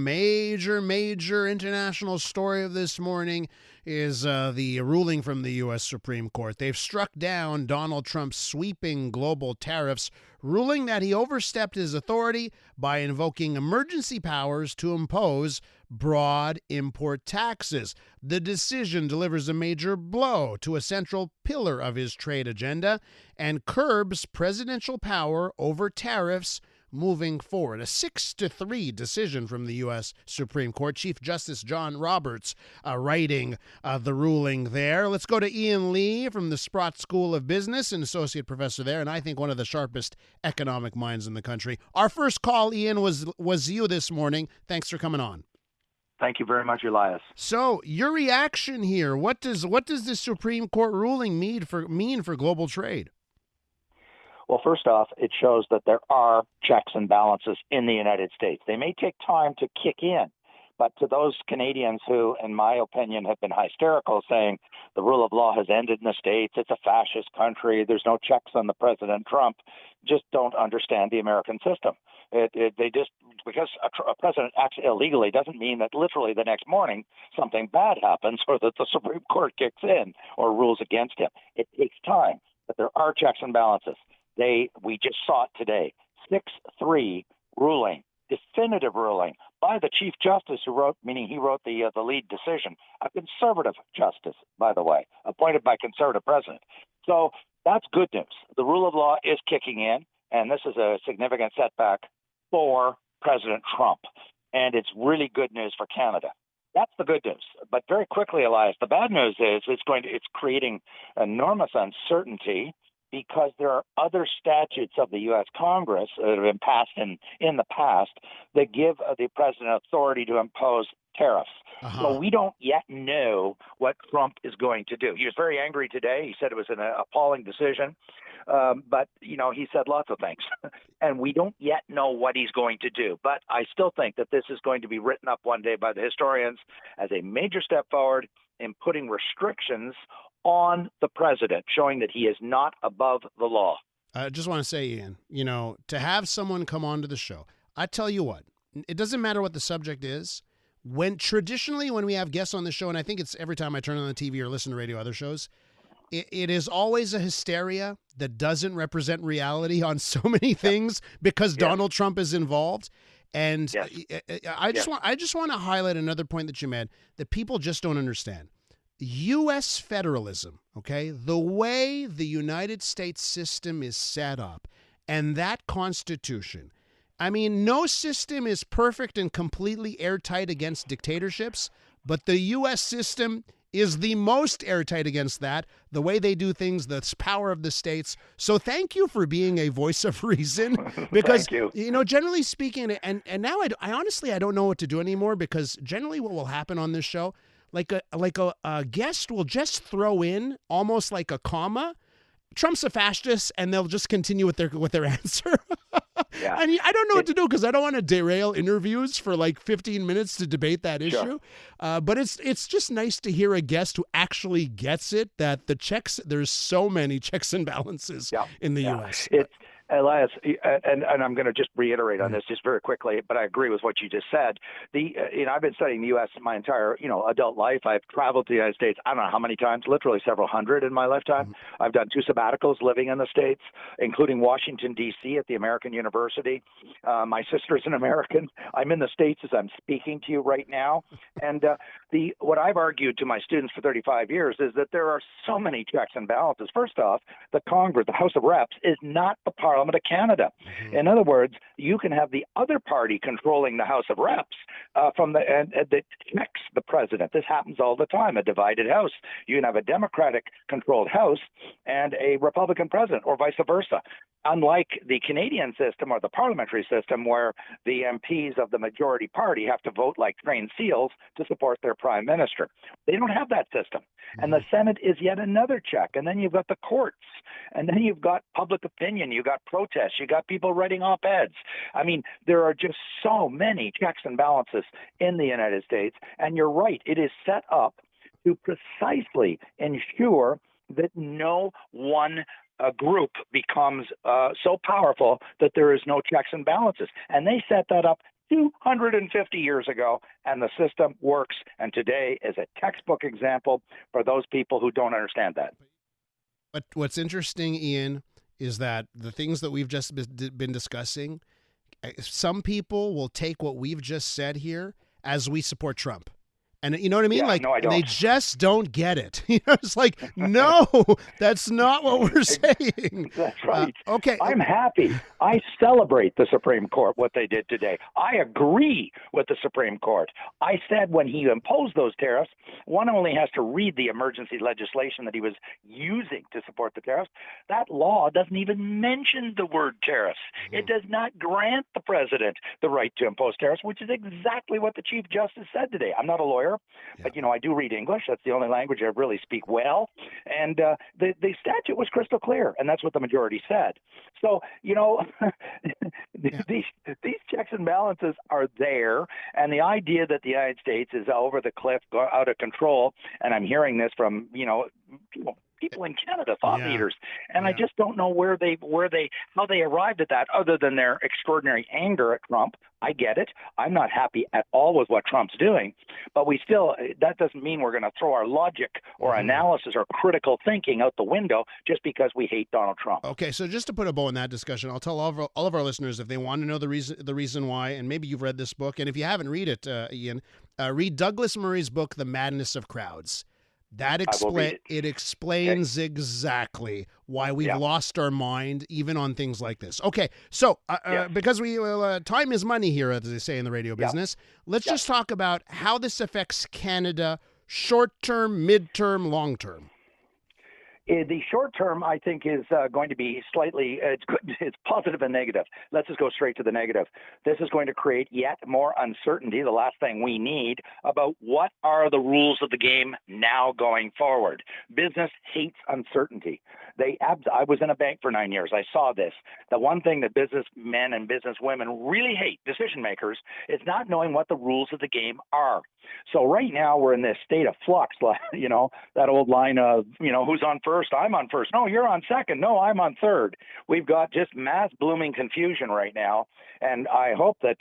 major international story of this morning is the ruling from the U.S. Supreme Court. They've struck down Donald Trump's sweeping global tariffs, ruling that he overstepped his authority by invoking emergency powers to impose broad import taxes. The decision delivers a major blow to a central pillar of his trade agenda and curbs presidential power over tariffs moving forward. A 6-3 decision from the U.S. Supreme Court. Chief Justice John Roberts writing the ruling there. Let's go to Ian Lee from the Sprott School of Business, an associate professor there, and I think one of the sharpest economic minds in the country. Our first call, Ian, was you this morning. Thanks for coming on. Thank you very much, Elias. So, your reaction here, what does this Supreme Court ruling mean for global trade? Well, first off, it shows that there are checks and balances in the United States. They may take time to kick in, but to those Canadians who, in my opinion, have been hysterical, saying the rule of law has ended in the States, it's a fascist country, there's no checks on the President Trump, just don't understand the American system. Because a president acts illegally doesn't mean that literally the next morning something bad happens or that the Supreme Court kicks in or rules against him. It takes time, but there are checks and balances. We just saw it today. 6-3 ruling, definitive ruling by the Chief Justice he wrote the lead decision, a conservative justice, by the way, appointed by conservative president. So that's good news. The rule of law is kicking in, and this is a significant setback for President Trump, and it's really good news for Canada. That's the good news. But very quickly, Elias, the bad news is it's creating enormous uncertainty because there are other statutes of the U.S. Congress that have been passed in the past that give the president authority to impose tariffs. So we don't yet know what Trump is going to do. He was very angry today. He said it was an appalling decision. But, he said lots of things. And we don't yet know what he's going to do. But I still think that this is going to be written up one day by the historians as a major step forward in putting restrictions on the president, showing that he is not above the law. I just want to say, Ian, to have someone come onto the show, I tell you what, it doesn't matter what the subject is. When we have guests on the show, and I think it's every time I turn on the TV or listen to radio, other shows, it is always a hysteria that doesn't represent reality on so many things because Donald Trump is involved. And I just want to highlight another point that you made that people just don't understand. U.S. federalism, okay, the way the United States system is set up and that Constitution, I mean, no system is perfect and completely airtight against dictatorships, but the U.S. system is the most airtight against that, the way they do things, the power of the states. So thank you for being a voice of reason, because, generally speaking, and now I honestly don't know what to do anymore, because generally what will happen on this show, like a guest will just throw in almost like a comma, Trump's a fascist, and they'll just continue with their answer. Yeah. And I don't know what to do because I don't want to derail interviews for like 15 minutes to debate that issue. But it's just nice to hear a guest who actually gets it, that there's so many checks and balances in the U.S. Elias, and I'm going to just reiterate on this just very quickly, but I agree with what you just said. I've been studying the U.S. my entire, adult life. I've traveled to the United States, I don't know how many times, literally several hundred in my lifetime. I've done 2 sabbaticals living in the States, including Washington, D.C. at the American University. My sister's an American. I'm in the States as I'm speaking to you right now. And what I've argued to my students for 35 years is that there are so many checks and balances. First off, the Congress, the House of Reps, is not the Parliament of Canada. In other words, you can have the other party controlling the House of Reps that checks the president. This happens all the time, a divided House. You can have a Democratic-controlled House and a Republican president, or vice versa. Unlike the Canadian system or the parliamentary system, where the MPs of the majority party have to vote like trained seals to support their prime minister. They don't have that system. And the Senate is yet another check. And then you've got the courts. And then you've got public opinion. You've got protests. You've got people writing op-eds. I mean, there are just so many checks and balances in the United States. And you're right. It is set up to precisely ensure that no one group becomes so powerful that there is no checks and balances. And they set that up 250 years ago, and the system works. And today is a textbook example for those people who don't understand that. But what's interesting, Ian, is that the things that we've just been discussing, some people will take what we've just said here as we support Trump. And you know what I mean? Yeah, like, no, I don't. They just don't get it. It's like, no, that's not what we're saying. That's right. Okay. I'm happy. I celebrate the Supreme Court, what they did today. I agree with the Supreme Court. I said when he imposed those tariffs, one only has to read the emergency legislation that he was using to support the tariffs. That law doesn't even mention the word tariffs. It does not grant the president the right to impose tariffs, which is exactly what the Chief Justice said today. I'm not a lawyer, but, I do read English. That's the only language I really speak well. And the statute was crystal clear, and that's what the majority said. So, these checks and balances are there, and the idea that the United States is over the cliff, out of control, and I'm hearing this from, people in Canada, thought leaders, and I just don't know how they arrived at that, other than their extraordinary anger at Trump. I get it. I'm not happy at all with what Trump's doing, but that doesn't mean we're going to throw our logic or analysis or critical thinking out the window just because we hate Donald Trump. Okay, so just to put a bow in that discussion, I'll tell all of our listeners, if they want to know the reason why, and maybe you've read this book, and if you haven't read it, Ian, read Douglas Murray's book, The Madness of Crowds. That explains exactly why we've lost our mind, even on things like this. Okay, so because time is money here, as they say in the radio business, let's just talk about how this affects Canada short-term, mid-term, long-term. The short term, I think, is going to be slightly it's positive and negative. Let's just go straight to the negative. This is going to create yet more uncertainty, the last thing we need, about what are the rules of the game now going forward. Business hates uncertainty. I was in a bank for 9 years. I saw this. The one thing that businessmen and businesswomen really hate, decision makers, is not knowing what the rules of the game are. So right now we're in this state of flux, that old line of, who's on first? I'm on first. No, you're on second. No, I'm on third. We've got just mass blooming confusion right now. And I hope that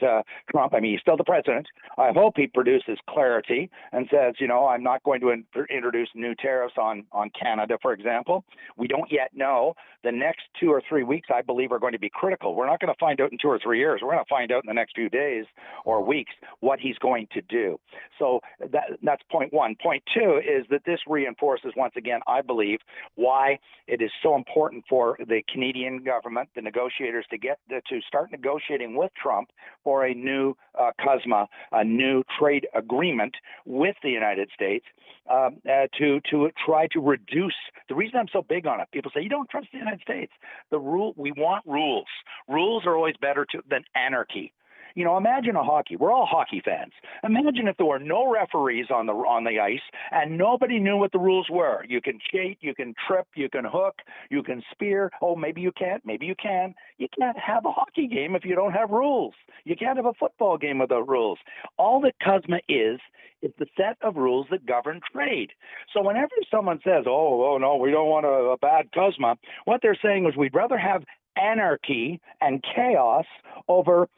Trump, he's still the president. I hope he produces clarity and says, I'm not going to introduce new tariffs on Canada, for example. We don't yet know. The next 2 or 3 weeks, I believe, are going to be critical. We're not going to find out in 2 or 3 years. We're going to find out in the next few days or weeks what he's going to do. So that's point one. Point two is that this reinforces, once again, I believe, why it is so important for the Canadian government, the negotiators, to start negotiating with Trump for a new CUSMA, a new trade agreement with the United States, to try to reduce. The reason I'm so big on it, people say, you don't trust the United States. We want rules. Rules are always better than anarchy. Imagine hockey. We're all hockey fans. Imagine if there were no referees on the ice and nobody knew what the rules were. You can skate, you can trip, you can hook, you can spear. Oh, maybe you can't, maybe you can. You can't have a hockey game if you don't have rules. You can't have a football game without rules. All that CUSMA is the set of rules that govern trade. So whenever someone says, oh no, we don't want a bad CUSMA, what they're saying is we'd rather have anarchy and chaos over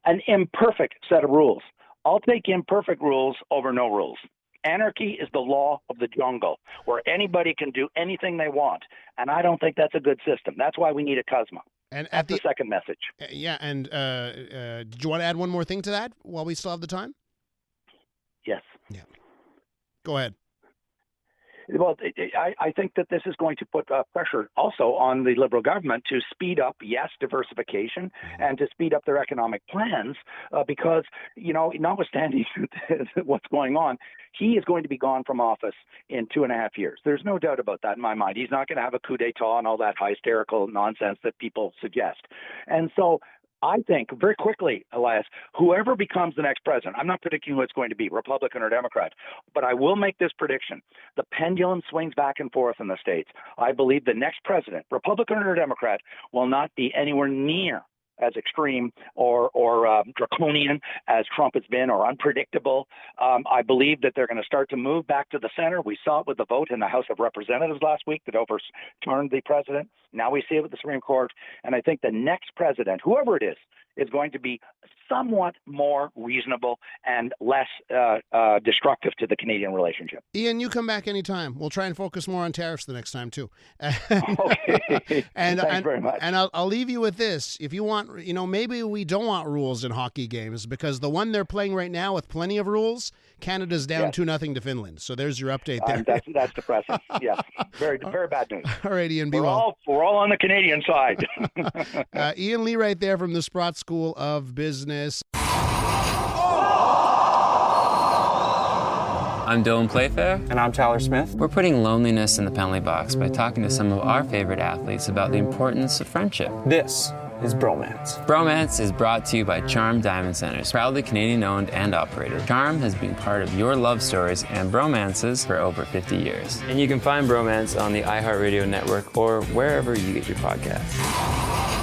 an imperfect set of rules. I'll take imperfect rules over no rules. Anarchy is the law of the jungle, where anybody can do anything they want, and I don't think that's a good system. That's why we need a CUSMA. And that's the second message. Yeah, and did you want to add one more thing to that while we still have the time? Yes. Yeah. Go ahead. Well, I think that this is going to put pressure also on the Liberal government to speed up, diversification, and to speed up their economic plans because, notwithstanding what's going on, he is going to be gone from office in 2.5 years. There's no doubt about that in my mind. He's not going to have a coup d'etat and all that hysterical nonsense that people suggest. And so I think very quickly, Elias, whoever becomes the next president, I'm not predicting who it's going to be, Republican or Democrat, but I will make this prediction. The pendulum swings back and forth in the States. I believe the next president, Republican or Democrat, will not be anywhere near as extreme or draconian as Trump has been, or unpredictable. I believe that they're going to start to move back to the center. We saw it with the vote in the House of Representatives last week that overturned the president. Now we see it with the Supreme Court. And I think the next president, whoever it is is going to be somewhat more reasonable and less destructive to the Canadian relationship. Ian, you come back anytime. We'll try and focus more on tariffs the next time, too. Okay. Thanks very much. And I'll leave you with this. If you want, maybe we don't want rules in hockey games, because the one they're playing right now with plenty of rules, Canada's down 2-0 to Finland. So there's your update there. That's depressing. Yes. Very bad news. All right, Ian, be we're well. We're all on the Canadian side. Ian Lee right there from the Sprott School of Business. I'm Dylan Playfair. And I'm Tyler Smith. We're putting loneliness in the penalty box by talking to some of our favorite athletes about the importance of friendship. This is Bromance. Bromance is brought to you by Charm Diamond Centers, proudly Canadian-owned and operated. Charm has been part of your love stories and bromances for over 50 years. And you can find Bromance on the iHeartRadio network or wherever you get your podcasts.